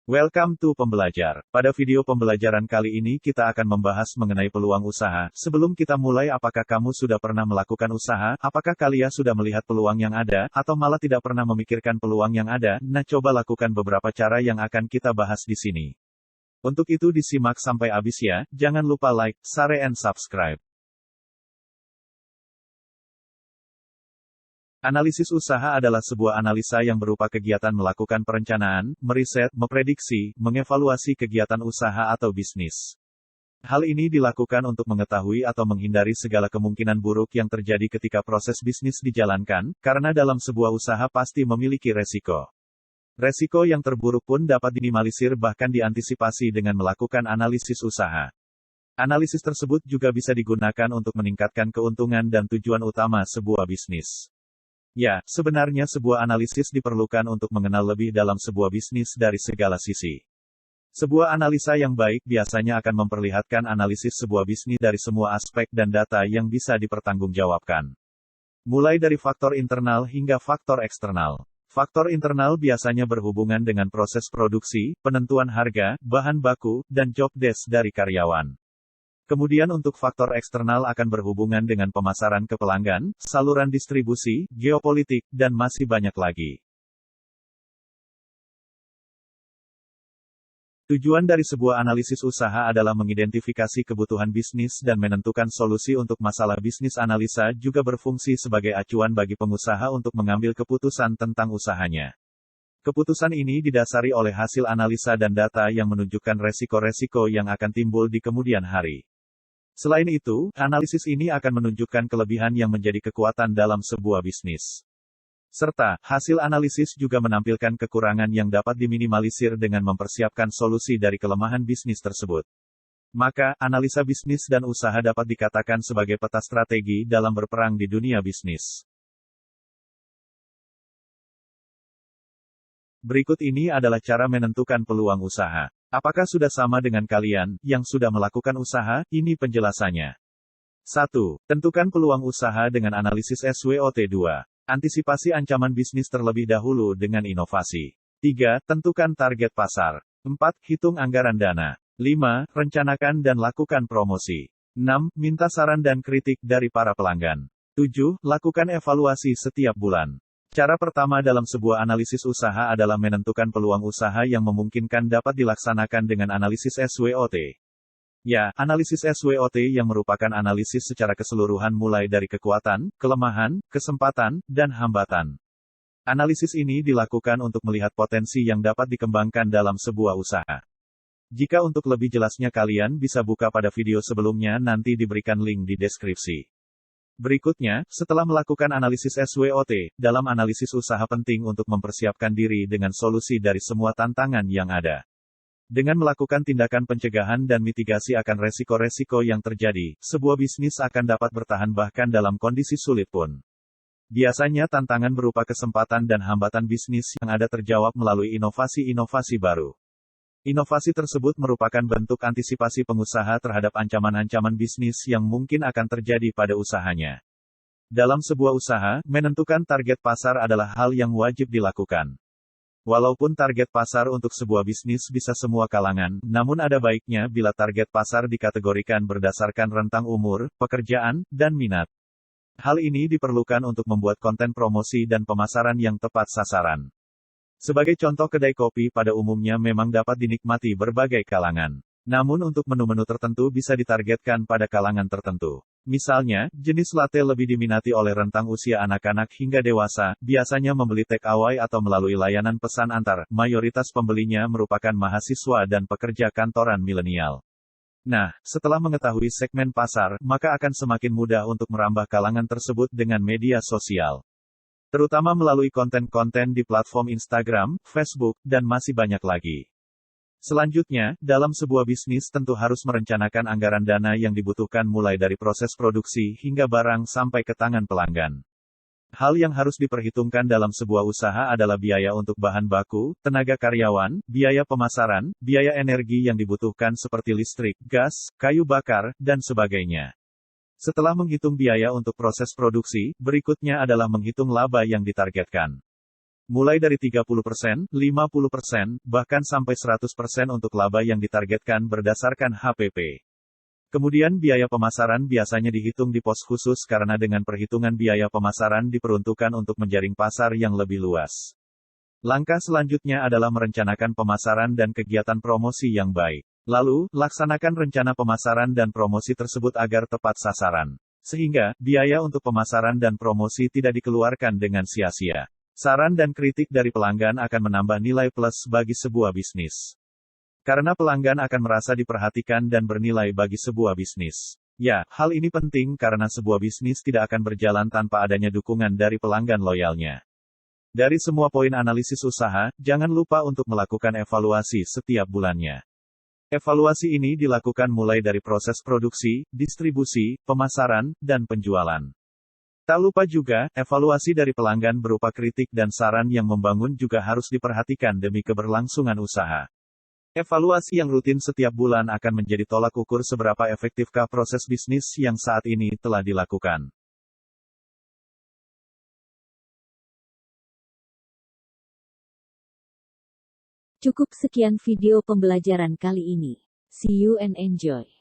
Welcome to Pembelajar. Pada video pembelajaran kali ini kita akan membahas mengenai peluang usaha. Sebelum kita mulai, apakah kamu sudah pernah melakukan usaha? Apakah kalian sudah melihat peluang yang ada, atau malah tidak pernah memikirkan peluang yang ada? Nah, coba lakukan beberapa cara yang akan kita bahas di sini. Untuk itu disimak sampai habis ya, jangan lupa like, share and subscribe. Analisis usaha adalah sebuah analisa yang berupa kegiatan melakukan perencanaan, meriset, memprediksi, mengevaluasi kegiatan usaha atau bisnis. Hal ini dilakukan untuk mengetahui atau menghindari segala kemungkinan buruk yang terjadi ketika proses bisnis dijalankan, karena dalam sebuah usaha pasti memiliki resiko. Resiko yang terburuk pun dapat diminimalisir bahkan diantisipasi dengan melakukan analisis usaha. Analisis tersebut juga bisa digunakan untuk meningkatkan keuntungan dan tujuan utama sebuah bisnis. Ya, sebenarnya sebuah analisis diperlukan untuk mengenal lebih dalam sebuah bisnis dari segala sisi. Sebuah analisa yang baik biasanya akan memperlihatkan analisis sebuah bisnis dari semua aspek dan data yang bisa dipertanggungjawabkan. Mulai dari faktor internal hingga faktor eksternal. Faktor internal biasanya berhubungan dengan proses produksi, penentuan harga, bahan baku, dan job desk dari karyawan. Kemudian untuk faktor eksternal akan berhubungan dengan pemasaran ke pelanggan, saluran distribusi, geopolitik, dan masih banyak lagi. Tujuan dari sebuah analisis usaha adalah mengidentifikasi kebutuhan bisnis dan menentukan solusi untuk masalah bisnis. Analisa juga berfungsi sebagai acuan bagi pengusaha untuk mengambil keputusan tentang usahanya. Keputusan ini didasari oleh hasil analisa dan data yang menunjukkan resiko-resiko yang akan timbul di kemudian hari. Selain itu, analisis ini akan menunjukkan kelebihan yang menjadi kekuatan dalam sebuah bisnis. Serta, hasil analisis juga menampilkan kekurangan yang dapat diminimalisir dengan mempersiapkan solusi dari kelemahan bisnis tersebut. Maka, analisa bisnis dan usaha dapat dikatakan sebagai peta strategi dalam berperang di dunia bisnis. Berikut ini adalah cara menentukan peluang usaha. Apakah sudah sama dengan kalian, yang sudah melakukan usaha? Ini penjelasannya. 1. Tentukan peluang usaha dengan analisis SWOT. 2. Antisipasi ancaman bisnis terlebih dahulu dengan inovasi. 3. Tentukan target pasar. 4. Hitung anggaran dana. 5. Rencanakan dan lakukan promosi. 6. Minta saran dan kritik dari para pelanggan. 7. Lakukan evaluasi setiap bulan. Cara pertama dalam sebuah analisis usaha adalah menentukan peluang usaha yang memungkinkan dapat dilaksanakan dengan analisis SWOT. Ya, analisis SWOT yang merupakan analisis secara keseluruhan mulai dari kekuatan, kelemahan, kesempatan, dan hambatan. Analisis ini dilakukan untuk melihat potensi yang dapat dikembangkan dalam sebuah usaha. Jika untuk lebih jelasnya kalian bisa buka pada video sebelumnya, nanti diberikan link di deskripsi. Berikutnya, setelah melakukan analisis SWOT, dalam analisis usaha penting untuk mempersiapkan diri dengan solusi dari semua tantangan yang ada. Dengan melakukan tindakan pencegahan dan mitigasi akan resiko-resiko yang terjadi, sebuah bisnis akan dapat bertahan bahkan dalam kondisi sulit pun. Biasanya tantangan berupa kesempatan dan hambatan bisnis yang ada terjawab melalui inovasi-inovasi baru. Inovasi tersebut merupakan bentuk antisipasi pengusaha terhadap ancaman-ancaman bisnis yang mungkin akan terjadi pada usahanya. Dalam sebuah usaha, menentukan target pasar adalah hal yang wajib dilakukan. Walaupun target pasar untuk sebuah bisnis bisa semua kalangan, namun ada baiknya bila target pasar dikategorikan berdasarkan rentang umur, pekerjaan, dan minat. Hal ini diperlukan untuk membuat konten promosi dan pemasaran yang tepat sasaran. Sebagai contoh, kedai kopi pada umumnya memang dapat dinikmati berbagai kalangan. Namun untuk menu-menu tertentu bisa ditargetkan pada kalangan tertentu. Misalnya, jenis latte lebih diminati oleh rentang usia anak-anak hingga dewasa, biasanya membeli take away atau melalui layanan pesan antar. Mayoritas pembelinya merupakan mahasiswa dan pekerja kantoran milenial. Nah, setelah mengetahui segmen pasar, maka akan semakin mudah untuk merambah kalangan tersebut dengan media sosial. Terutama melalui konten-konten di platform Instagram, Facebook, dan masih banyak lagi. Selanjutnya, dalam sebuah bisnis tentu harus merencanakan anggaran dana yang dibutuhkan mulai dari proses produksi hingga barang sampai ke tangan pelanggan. Hal yang harus diperhitungkan dalam sebuah usaha adalah biaya untuk bahan baku, tenaga karyawan, biaya pemasaran, biaya energi yang dibutuhkan seperti listrik, gas, kayu bakar, dan sebagainya. Setelah menghitung biaya untuk proses produksi, berikutnya adalah menghitung laba yang ditargetkan. Mulai dari 30%, 50%, bahkan sampai 100% untuk laba yang ditargetkan berdasarkan HPP. Kemudian biaya pemasaran biasanya dihitung di pos khusus karena dengan perhitungan biaya pemasaran diperuntukkan untuk menjaring pasar yang lebih luas. Langkah selanjutnya adalah merencanakan pemasaran dan kegiatan promosi yang baik. Lalu, laksanakan rencana pemasaran dan promosi tersebut agar tepat sasaran. Sehingga, biaya untuk pemasaran dan promosi tidak dikeluarkan dengan sia-sia. Saran dan kritik dari pelanggan akan menambah nilai plus bagi sebuah bisnis. Karena pelanggan akan merasa diperhatikan dan bernilai bagi sebuah bisnis. Ya, hal ini penting karena sebuah bisnis tidak akan berjalan tanpa adanya dukungan dari pelanggan loyalnya. Dari semua poin analisis usaha, jangan lupa untuk melakukan evaluasi setiap bulannya. Evaluasi ini dilakukan mulai dari proses produksi, distribusi, pemasaran, dan penjualan. Tak lupa juga, evaluasi dari pelanggan berupa kritik dan saran yang membangun juga harus diperhatikan demi keberlangsungan usaha. Evaluasi yang rutin setiap bulan akan menjadi tolak ukur seberapa efektifkah proses bisnis yang saat ini telah dilakukan. Cukup sekian video pembelajaran kali ini. See you and enjoy.